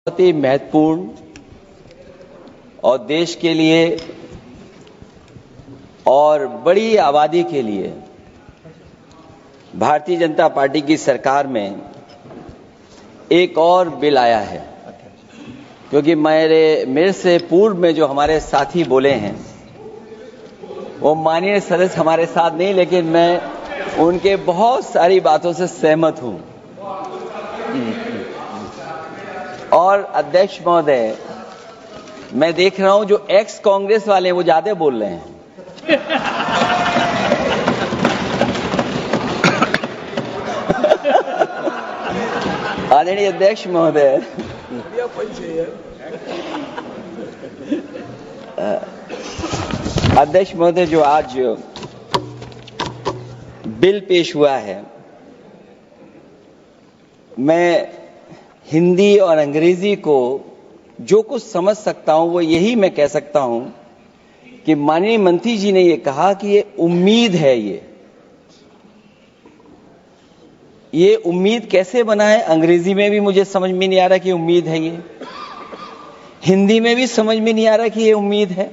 बहुत ही महत्वपूर्ण और देश के लिए और बड़ी आबादी के लिए भारतीय जनता पार्टी की सरकार में एक और बिल आया है, क्योंकि मेरे से पूर्व में जो हमारे साथी बोले हैं वो माननीय सदस्य हमारे साथ नहीं, लेकिन मैं उनके बहुत सारी बातों से सहमत हूं। और अध्यक्ष महोदय, मैं देख रहा हूं जो एक्स कांग्रेस वाले वो ज्यादा बोल रहे हैं। आदरणीय अध्यक्ष महोदय, अध्यक्ष महोदय, जो आज बिल पेश हुआ है, मैं हिंदी और अंग्रेजी को जो कुछ समझ सकता हूं वो यही मैं कह सकता हूं कि माननीय मंत्री जी ने ये कहा कि ये उम्मीद है। ये उम्मीद कैसे बना है, अंग्रेजी में भी मुझे समझ में नहीं आ रहा कि उम्मीद है ये, हिंदी में भी समझ में नहीं आ रहा कि ये उम्मीद है।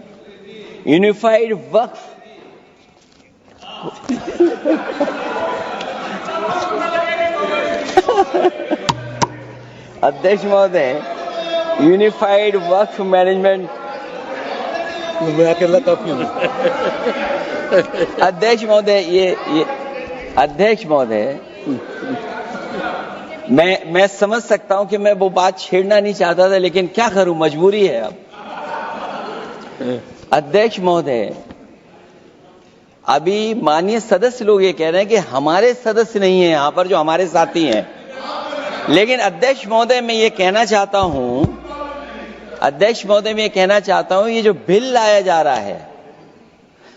यूनिफाइड वक्फ अध्यक्ष महोदय, यूनिफाइड वक्फ मैनेजमेंट, अध्यक्ष महोदय, ये अध्यक्ष महोदय, मैं समझ सकता हूं कि मैं वो बात छेड़ना नहीं चाहता था, लेकिन क्या करूं, मजबूरी है अब। अध्यक्ष महोदय, अभी माननीय सदस्य लोग ये कह रहे हैं कि हमारे सदस्य नहीं है यहां पर जो हमारे साथी हैं, लेकिन अध्यक्ष महोदय मैं ये कहना चाहता हूं, अध्यक्ष महोदय मैं ये कहना चाहता हूं, ये जो बिल लाया जा रहा है,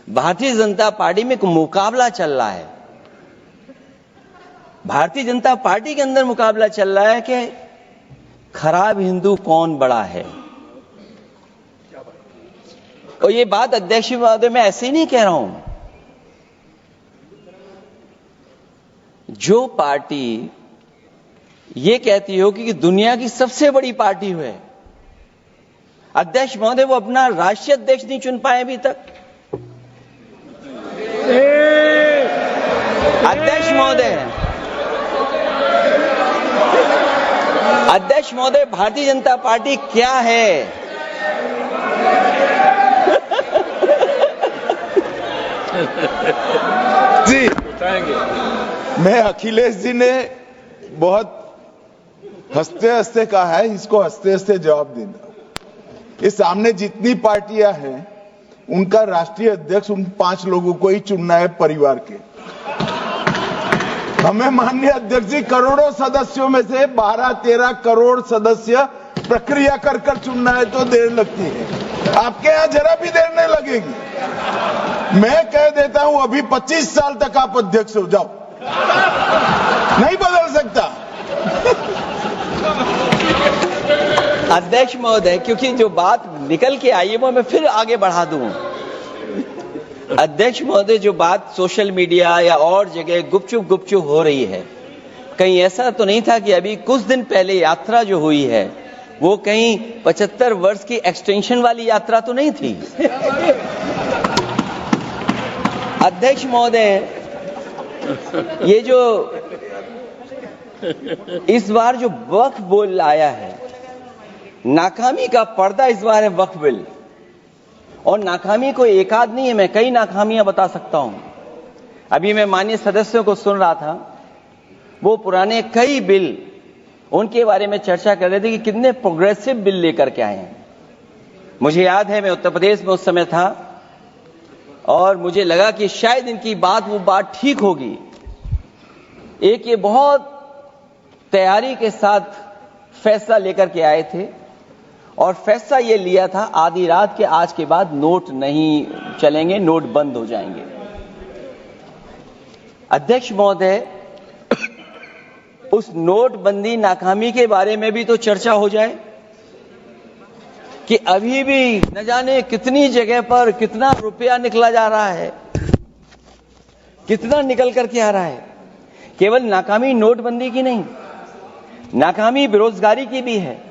भारतीय जनता पार्टी में एक मुकाबला चल रहा है। भारतीय जनता पार्टी के अंदर मुकाबला चल रहा है कि खराब हिंदू कौन बड़ा है। और ये बात अध्यक्ष महोदय मैं ऐसे ही नहीं कह रहा हूं। जो पार्टी ये कहती हो कि दुनिया की सबसे बड़ी पार्टी है, अध्यक्ष महोदय वो अपना राष्ट्रीय अध्यक्ष नहीं चुन पाए अभी तक। अध्यक्ष महोदय, अध्यक्ष महोदय, भारतीय जनता पार्टी क्या है? जी, मैं अखिलेश जी ने बहुत हंसते हंसते कहा है, इसको हंसते हंसते जवाब देना। इस सामने जितनी पार्टियां हैं उनका राष्ट्रीय अध्यक्ष उन 5 लोगों को ही चुनना है परिवार के। हमें माननीय अध्यक्ष जी करोड़ों सदस्यों में से 12-13 करोड़ सदस्य प्रक्रिया कर कर चुनना है तो देर लगती है। आपके यहां जरा भी देर नहीं लगेगी। मैं कह देता हूं अभी 25 साल तक आप अध्यक्ष हो जाओ, नहीं बदल सकता। अध्यक्ष महोदय, क्योंकि जो बात निकल के आई है वो मैं फिर आगे बढ़ा दूं। अध्यक्ष महोदय, जो बात सोशल मीडिया या और जगह गुपचुप हो रही है, कहीं ऐसा तो नहीं था कि अभी कुछ दिन पहले यात्रा जो हुई है वो कहीं 75 वर्ष की एक्सटेंशन वाली यात्रा तो नहीं थी। अध्यक्ष महोदय, ये जो इस बार जो वक्फ बिल आया है, नाकामी का पर्दा इस बार है वक्फ बिल। और नाकामी को एक आध नहीं है, मैं कई नाकामियां बता सकता हूं। अभी मैं माननीय सदस्यों को सुन रहा था, वो पुराने कई बिल उनके बारे में चर्चा कर रहे थे कि कितने प्रोग्रेसिव बिल लेकर के आए हैं। मुझे याद है मैं उत्तर प्रदेश में उस समय था और मुझे लगा कि शायद इनकी वो बात ठीक होगी। एक ये बहुत तैयारी के साथ फैसला लेकर के आए थे और फैसला ये लिया था आधी रात के आज के बाद नोट नहीं चलेंगे, नोट बंद हो जाएंगे। अध्यक्ष महोदय, उस नोटबंदी नाकामी के बारे में भी तो चर्चा हो जाए कि अभी भी न जाने कितनी जगह पर कितना रुपया निकला जा रहा है, कितना निकल करके आ रहा है। केवल नाकामी नोटबंदी की नहीं, नाकामी बेरोजगारी की भी है,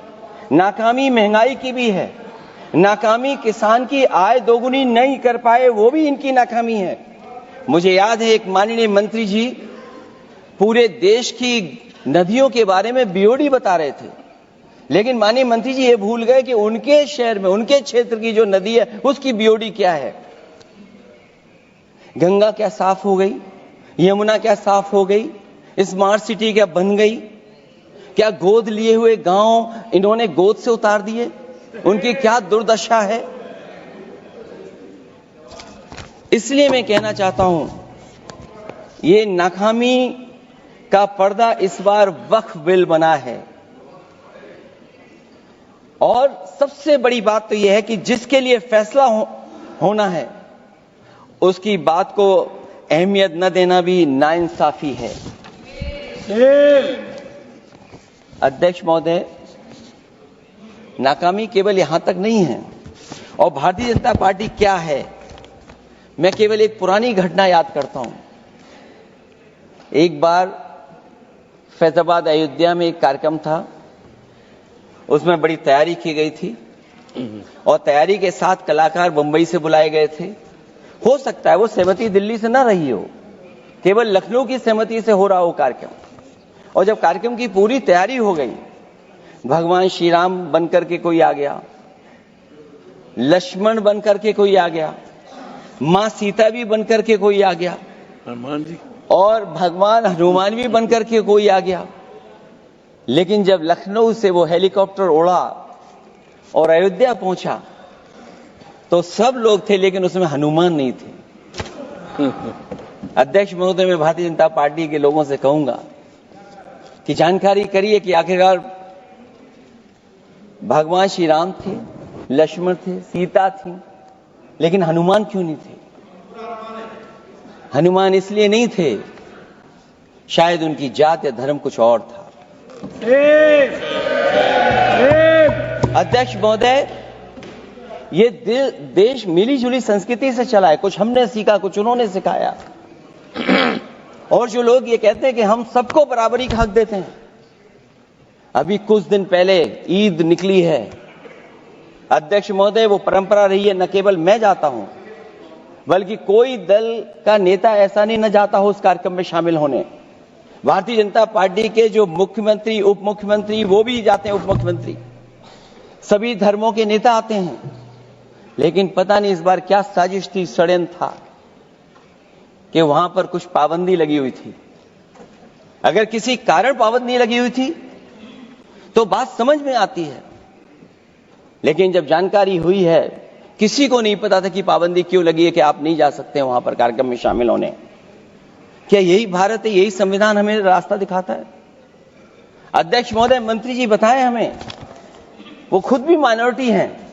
नाकामी महंगाई की भी है, नाकामी किसान की आय दोगुनी नहीं कर पाए वो भी इनकी नाकामी है। मुझे याद है एक माननीय मंत्री जी पूरे देश की नदियों के बारे में बीओडी बता रहे थे, लेकिन माननीय मंत्री जी ये भूल गए कि उनके शहर में, उनके क्षेत्र की जो नदी है उसकी बीओडी क्या है। गंगा क्या साफ हो गई, यमुना क्या साफ हो गई, स्मार्ट सिटी क्या बन गई, क्या गोद लिए हुए गांव इन्होंने गोद से उतार दिए, उनकी क्या दुर्दशा है। इसलिए मैं कहना चाहता हूं, ये नाकामी का पर्दा इस बार वक्फ बिल बना है। और सबसे बड़ी बात तो यह है कि जिसके लिए फैसला होना है उसकी बात को अहमियत न देना भी नाइंसाफी है। अध्यक्ष महोदय, नाकामी केवल यहां तक नहीं है। और भारतीय जनता पार्टी क्या है, मैं केवल एक पुरानी घटना याद करता हूं। एक बार फैजाबाद अयोध्या में एक कार्यक्रम था, उसमें बड़ी तैयारी की गई थी और तैयारी के साथ कलाकार बंबई से बुलाए गए थे। हो सकता है वो सहमति दिल्ली से ना रही हो, केवल लखनऊ की सहमति से हो रहा हो कार्यक्रम। और जब कार्यक्रम की पूरी तैयारी हो गई, भगवान श्री राम बनकर के कोई आ गया, लक्ष्मण बनकर के कोई आ गया, मां सीता भी बनकर के कोई आ गया, हनुमान जी, और भगवान हनुमान भी बनकर के कोई आ गया। लेकिन जब लखनऊ से वो हेलीकॉप्टर उड़ा और अयोध्या पहुंचा तो सब लोग थे, लेकिन उसमें हनुमान नहीं थे। अध्यक्ष महोदय, मैं भारतीय जनता पार्टी के लोगों से कहूंगा कि जानकारी करिए कि आखिरकार भगवान श्री राम थे, लक्ष्मण थे, सीता थी, लेकिन हनुमान क्यों नहीं थे? हनुमान इसलिए नहीं थे, शायद उनकी जात या धर्म कुछ और था। अध्यक्ष महोदय, ये देश मिली जुली संस्कृति से चला है। कुछ हमने सीखा, कुछ उन्होंने सिखाया। और जो लोग ये कहते हैं कि हम सबको बराबरी का हक देते हैं, अभी कुछ दिन पहले ईद निकली है। अध्यक्ष महोदय, वो परंपरा रही है, न केवल मैं जाता हूं बल्कि कोई दल का नेता ऐसा नहीं न जाता हो उस कार्यक्रम में शामिल होने। भारतीय जनता पार्टी के जो मुख्यमंत्री, उप मुख्यमंत्री, वो भी जाते हैं, उप मुख्यमंत्री, सभी धर्मों के नेता आते हैं। लेकिन पता नहीं इस बार क्या साजिश थी, षड्यंत्र था कि वहां पर कुछ पाबंदी लगी हुई थी। अगर किसी कारण पाबंदी लगी हुई थी तो बात समझ में आती है, लेकिन जब जानकारी हुई है, किसी को नहीं पता था कि पाबंदी क्यों लगी है कि आप नहीं जा सकते वहां पर कार्यक्रम में शामिल होने। क्या यही भारत है, यही संविधान हमें रास्ता दिखाता है? अध्यक्ष महोदय, मंत्री जी बताएं हमें, वो खुद भी माइनॉरिटी हैं,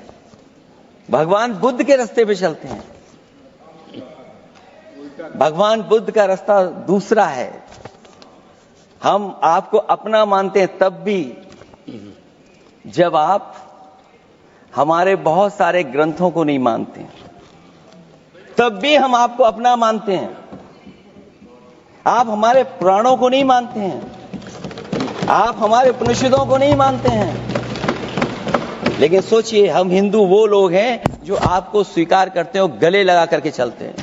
भगवान बुद्ध के रास्ते पे चलते हैं। भगवान बुद्ध का रास्ता दूसरा है। हम आपको अपना मानते हैं तब भी जब आप हमारे बहुत सारे ग्रंथों को नहीं मानते, तब भी हम आपको अपना मानते हैं। आप हमारे पुराणों को नहीं मानते हैं, आप हमारे उपनिषदों को नहीं मानते हैं। लेकिन सोचिए, हम हिंदू वो लोग हैं जो आपको स्वीकार करते हैं और गले लगा करके चलते हैं।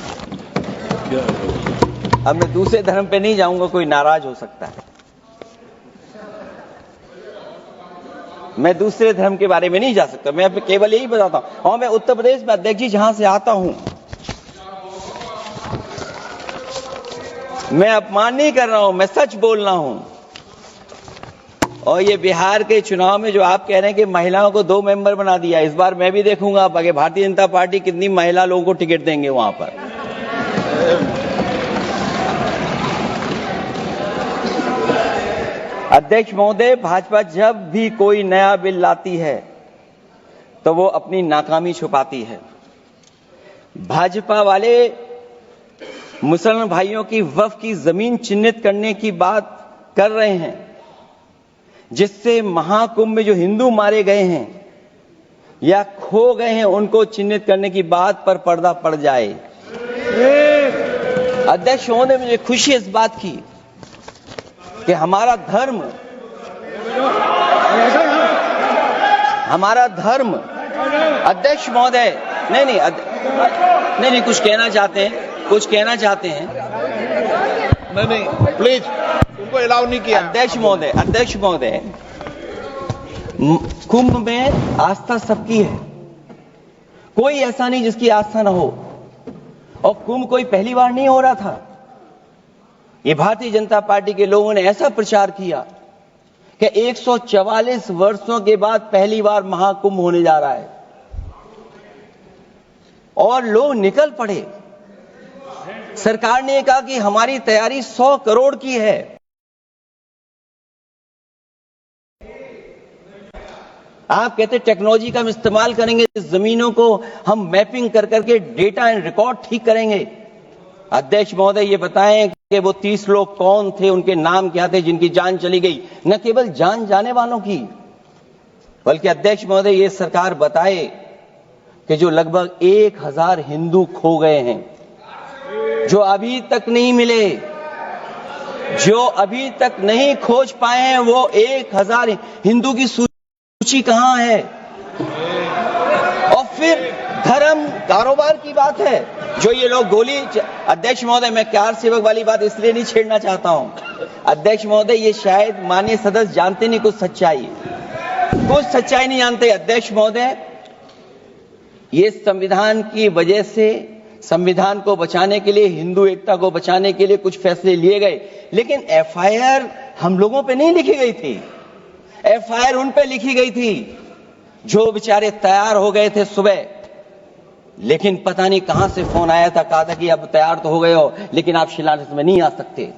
अब मैं दूसरे धर्म पे नहीं जाऊंगा, कोई नाराज हो सकता है। मैं दूसरे धर्म के बारे में नहीं जा सकता, मैं केवल यही बताता हूं। और मैं उत्तर प्रदेश में, अध्यक्ष जी, जहां से आता हूं, मैं अपमान नहीं कर रहा हूं, मैं सच बोल रहा हूं। और ये बिहार के चुनाव में जो आप कह रहे हैं कि महिलाओं को 2 मेंबर बना दिया, इस बार मैं भी देखूंगा आगे भारतीय जनता पार्टी कितनी महिला लोगों को टिकट देंगे वहां पर। अध्यक्ष महोदय, भाजपा जब भी कोई नया बिल लाती है तो वो अपनी नाकामी छुपाती है। भाजपा वाले मुसलमान भाइयों की वक्फ की जमीन चिन्हित करने की बात कर रहे हैं, जिससे महाकुंभ में जो हिंदू मारे गए हैं या खो गए हैं, उनको चिन्हित करने की बात पर पर्दा पड़ जाए। अध्यक्ष महोदय, मुझे खुशी इस बात की कि हमारा धर्म हमारा धर्म, अध्यक्ष महोदय, नहीं, कुछ कहना चाहते हैं। नहीं, प्लीज, उनको अलाउ नहीं किया। अध्यक्ष महोदय, कुंभ में आस्था सबकी है, कोई ऐसा नहीं जिसकी आस्था ना हो। और कुंभ कोई पहली बार नहीं हो रहा था। ये भारतीय जनता पार्टी के लोगों ने ऐसा प्रचार किया कि 144 वर्षों के बाद पहली बार महाकुंभ होने जा रहा है, और लोग निकल पड़े। सरकार ने कहा कि हमारी तैयारी 100 करोड़ की है। आप कहते टेक्नोलॉजी का हम इस्तेमाल करेंगे, जमीनों को हम मैपिंग कर करके डेटा एंड रिकॉर्ड ठीक करेंगे। अध्यक्ष महोदय, ये बताएं कि वो 30 लोग कौन थे, उनके नाम क्या थे जिनकी जान चली गई, न केवल जान जाने वालों की, बल्कि अध्यक्ष महोदय ये सरकार बताए कि जो लगभग 1000 हिंदू खो गए हैं, जो अभी तक नहीं मिले, जो अभी तक नहीं खोज पाए हैं, वो 1000 हिंदू की सूची कहां है? और फिर धर्म कारोबार की बात है, जो ये लोग गोली। अध्यक्ष महोदय, मैं कार सेवक वाली बात इसलिए नहीं छेड़ना चाहता हूं। अध्यक्ष महोदय, ये शायद माननीय सदस्य जानते नहीं कुछ सच्चाई नहीं जानते। अध्यक्ष महोदय, ये संविधान की वजह से, संविधान को बचाने के लिए, हिंदू एकता को बचाने के लिए कुछ फैसले लिए गए, लेकिन एफआईआर हम लोगों पे नहीं लिखी गई थी। एफआईआर उन पे लिखी गई थी जो बेचारे तैयार हो गए थे सुबह, लेकिन पता नहीं कहां से फोन आया था, कहा था कि अब तैयार तो हो गए हो, लेकिन आप शिलान्यास में नहीं आ सकते।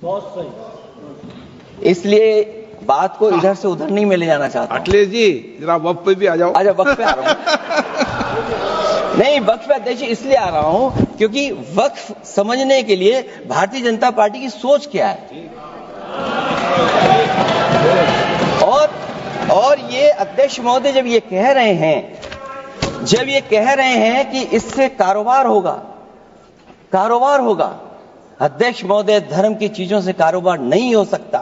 बहुत सही। इसलिए बात को इधर से उधर नहीं में ले जाना चाहता। अखिलेश जी, जरा वक्त पे भी आ जाओ। अच्छा, वक्त पे आ रहा हूं। नहीं, वक्त पे अध्यक्ष इसलिए आ रहा हूं क्योंकि वक्त समझने के लिए भारतीय जनता पार्टी की सोच क्या है। और ये अध्यक्ष महोदय जब ये कह रहे हैं कि इससे कारोबार होगा, अध्यक्ष महोदय, धर्म की चीजों से कारोबार नहीं हो सकता।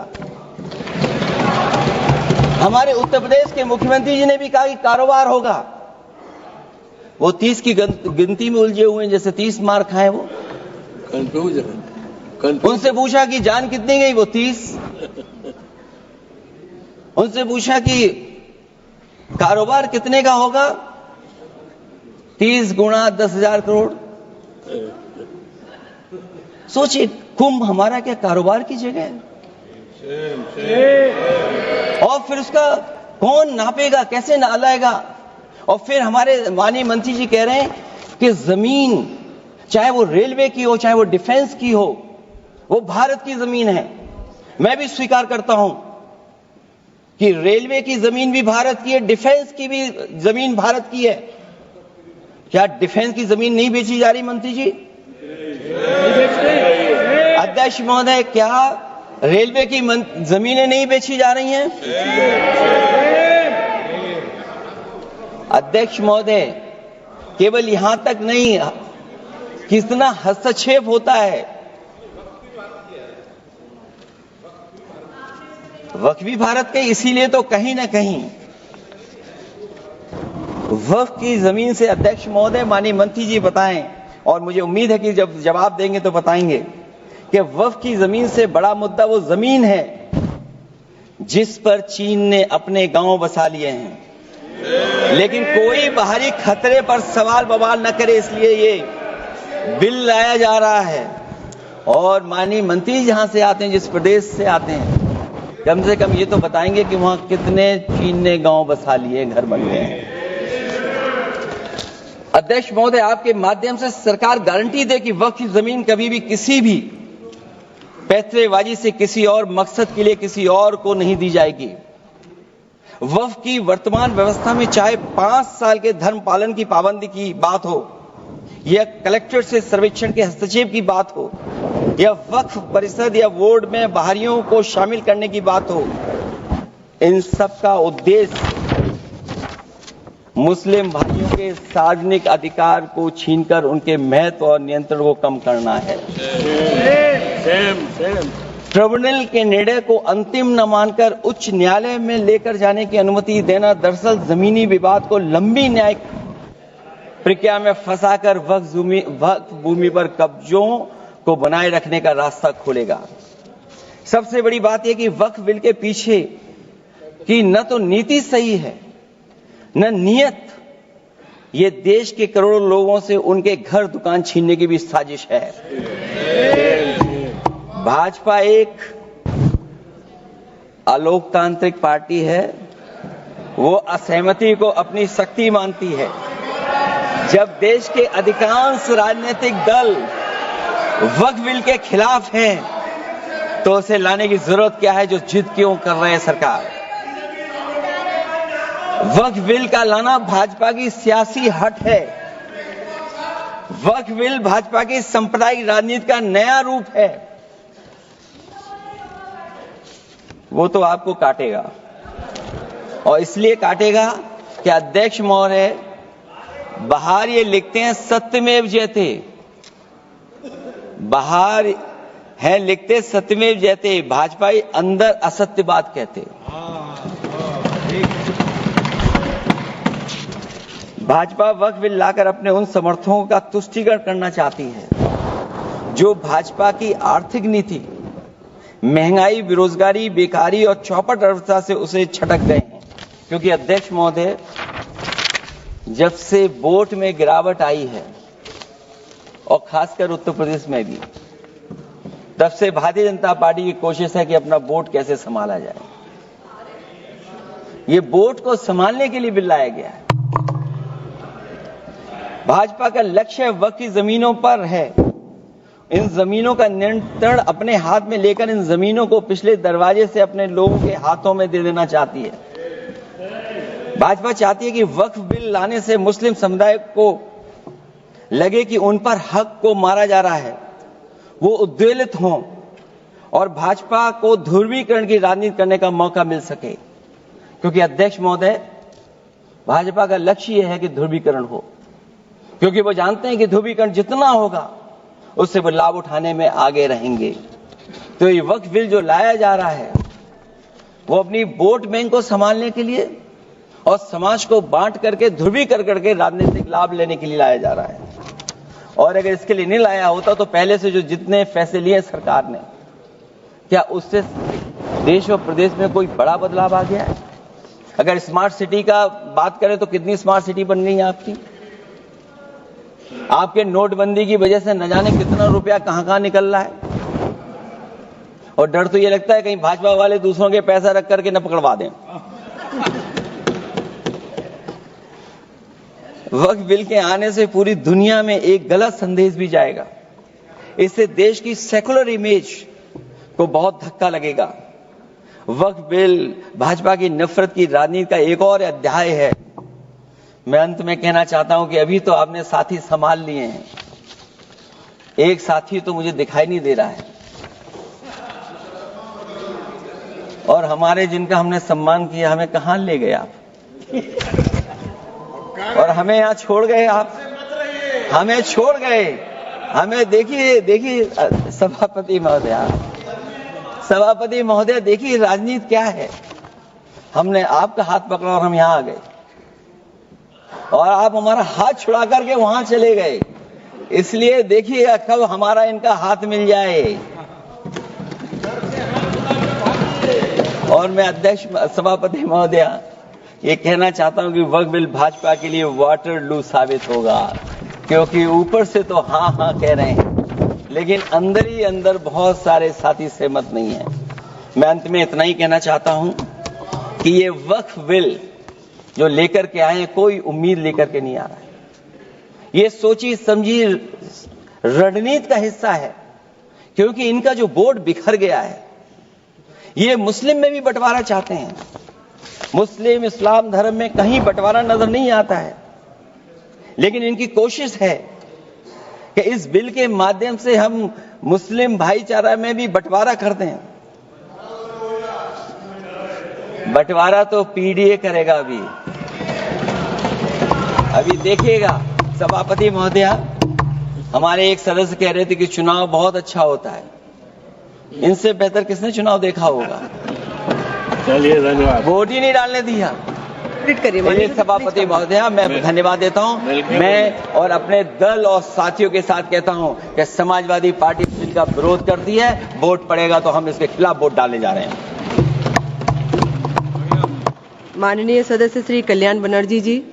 हमारे उत्तर प्रदेश के मुख्यमंत्री जी ने भी कहा कि कारोबार होगा। वो 30 की गिनती में उलझे हुए हैं, जैसे 30 मार खाए वो। उनसे पूछा कि जान कितनी गई, वो 30। उनसे पूछा कि कारोबार कितने का होगा, 30 गुणा 10,000 करोड़। सोचिए, कुंभ हमारा क्या कारोबार की जगह है? और फिर उसका कौन नापेगा, कैसे नालाएगा? और फिर हमारे माननीय मंत्री जी कह रहे हैं कि जमीन, चाहे वो रेलवे की हो, चाहे वो डिफेंस की हो, वो भारत की जमीन है। मैं भी स्वीकार करता हूं कि रेलवे की जमीन भी भारत की है, डिफेंस की भी जमीन भारत की है। क्या डिफेंस की जमीन नहीं बेची जा रही मंत्री जी? अध्यक्ष महोदय, क्या रेलवे की जमीनें नहीं बेची जा रही हैं? अध्यक्ष महोदय, केवल यहां तक नहीं, कितना हस्तक्षेप होता है। वक्फ भी भारत के, इसीलिए तो कहीं ना कहीं वक्फ की जमीन से, अध्यक्ष महोदय, माननीय मंत्री जी बताएं, और मुझे उम्मीद है कि जब जवाब देंगे तो बताएंगे कि वक्फ की जमीन से बड़ा मुद्दा वो जमीन है जिस पर चीन ने अपने गांव बसा लिए हैं, लेकिन कोई बाहरी खतरे पर सवाल बवाल न करे, इसलिए ये बिल लाया जा रहा है। और माननीय मंत्री जहां से आते हैं, जिस प्रदेश से आते हैं, कम से कम ये तो बताएंगे कि वहां कितने चीन ने गांव बसा लिए, घर बन गए हैं। अध्यक्ष महोदय, आपके माध्यम से सरकार गारंटी दे कि वक्फ की जमीन कभी भी किसी भी पैतरेबाजी से किसी और मकसद के लिए किसी और को नहीं दी जाएगी। वक्फ की वर्तमान व्यवस्था में चाहे 5 साल के धर्म पालन की पाबंदी की बात हो, या कलेक्टर से सर्वेक्षण के हस्तक्षेप की बात हो, या वक्फ परिषद या बोर्ड में बाहरियों को शामिल करने की बात हो, इन सब का उद्देश्य मुस्लिम भाइयों के सार्वजनिक अधिकार को छीनकर उनके महत्व और नियंत्रण को कम करना है। ट्रिब्यूनल के निर्णय को अंतिम न मानकर उच्च न्यायालय में लेकर जाने की अनुमति देना दरअसल जमीनी विवाद को लंबी न्यायिक प्रक्रिया में फंसाकर वक्फ भूमि पर कब्जों को बनाए रखने का रास्ता खोलेगा। सबसे बड़ी बात यह कि वक्फ बिल के पीछे की न तो नीति सही है न नीयत, ये देश के करोड़ों लोगों से उनके घर दुकान छीनने की भी साजिश है। भाजपा एक अलोकतांत्रिक पार्टी है, वो असहमति को अपनी शक्ति मानती है। जब देश के अधिकांश राजनीतिक दल वक्फ बिल के खिलाफ हैं, तो उसे लाने की जरूरत क्या है जो जिद क्यों कर रहे हैं सरकार। वक्फ बिल का लाना भाजपा की सियासी हट है। वक्फ बिल भाजपा की सांप्रदायिक राजनीति का नया रूप है। वो तो आपको काटेगा, और इसलिए काटेगा कि अध्यक्ष महोदय बाहर ये लिखते हैं सत्यमेव जयते, बाहर है लिखते सत्यमेव जयते, भाजपा अंदर असत्य बात कहते। भाजपा वक्फ बिल लाकर अपने उन समर्थकों का तुष्टीकरण करना चाहती है जो भाजपा की आर्थिक नीति, महंगाई, बेरोजगारी, बेकारी और चौपट अर्थव्यवस्था से उसे छटक गए हैं। क्योंकि अध्यक्ष महोदय, जब से वोट में गिरावट आई है और खासकर उत्तर प्रदेश में भी, तब से भारतीय जनता पार्टी की कोशिश है कि अपना वोट कैसे संभाला जाए। ये वोट को संभालने के लिए बिल लाया गया है। भाजपा का लक्ष्य वक्फ की जमीनों पर है। इन जमीनों का नियंत्रण अपने हाथ में लेकर इन जमीनों को पिछले दरवाजे से अपने लोगों के हाथों में दे देना चाहती है। भाजपा चाहती है कि वक्फ बिल लाने से मुस्लिम समुदाय को लगे कि उन पर हक को मारा जा रहा है, वो उद्वेलित हों और भाजपा को ध्रुवीकरण की राजनीति करने का मौका मिल सके। क्योंकि अध्यक्ष महोदय, भाजपा का लक्ष्य यह है कि ध्रुवीकरण हो, क्योंकि वो जानते हैं कि ध्रुवीकरण जितना होगा उससे वो लाभ उठाने में आगे रहेंगे। तो ये वक्फ बिल जो लाया जा रहा है, वो अपनी वोट बैंक को संभालने के लिए और समाज को बांट करके ध्रुवीकरण करके राजनीतिक लाभ लेने के लिए लाया जा रहा है। और अगर इसके लिए नहीं लाया होता तो पहले से जो जितने फैसले लिए सरकार ने, क्या उससे देश और प्रदेश में कोई बड़ा बदलाव आ गया है? अगर स्मार्ट सिटी का बात करें तो कितनी स्मार्ट सिटी बन गई है आपकी? आपके नोटबंदी की वजह से न जाने कितना रुपया कहां निकल रहा है। और डर तो ये लगता है कहीं भाजपा वाले दूसरों के पैसा रख करके न पकड़वा दें। वक्फ बिल के आने से पूरी दुनिया में एक गलत संदेश भी जाएगा। इससे देश की सेकुलर इमेज को बहुत धक्का लगेगा। वक्फ बिल भाजपा की नफरत की राजनीति का एक और अध्याय है। मैं अंत में कहना चाहता हूं कि अभी तो आपने साथी संभाल लिए हैं, एक साथी तो मुझे दिखाई नहीं दे रहा है। और हमारे जिनका हमने सम्मान किया, हमें कहां ले गए आप? और हमें यहां छोड़ गए आप, हमें छोड़ गए। हमें देखिए सभापति महोदय देखिए राजनीति क्या है। हमने आपका हाथ पकड़ा और हम यहां आ गए, और आप हमारा हाथ छुड़ा करके वहां चले गए। इसलिए देखिए कब हमारा इनका हाथ मिल जाए। और मैं अध्यक्ष सभापति महोदय ये कहना चाहता हूं कि वक्फ बिल भाजपा के लिए वाटरलू साबित होगा, क्योंकि ऊपर से तो हाँ हाँ कह रहे हैं, लेकिन अंदर ही अंदर बहुत सारे साथी सहमत नहीं है। मैं अंत में इतना ही कहना चाहता हूं कि ये वक्फ बिल जो लेकर के आए, कोई उम्मीद लेकर के नहीं आ रहा है। ये सोची समझी रणनीति का हिस्सा है, क्योंकि इनका जो वोट बिखर गया है, ये मुस्लिम में भी बंटवारा चाहते हैं। मुस्लिम इस्लाम धर्म में कहीं बंटवारा नजर नहीं आता है, लेकिन इनकी कोशिश है कि इस बिल के माध्यम से हम मुस्लिम भाईचारा में भी बंटवारा करते हैं। बंटवारा तो पीडीए करेगा। अभी देखिएगा सभापति महोदया, हमारे एक सदस्य कह रहे थे कि चुनाव बहुत अच्छा होता है, इनसे बेहतर किसने चुनाव देखा होगा? चलिए धन्यवाद। वोट ही नहीं डालने दिया। करिए चलिए सभापति महोदया, मैं धन्यवाद देता हूं। मैं और अपने दल और साथियों के साथ कहता हूं कि समाजवादी पार्टी बिल का विरोध करती है, वोट पड़ेगा तो हम इसके खिलाफ वोट डालने जा रहे हैं। माननीय सदस्य श्री कल्याण बनर्जी जी।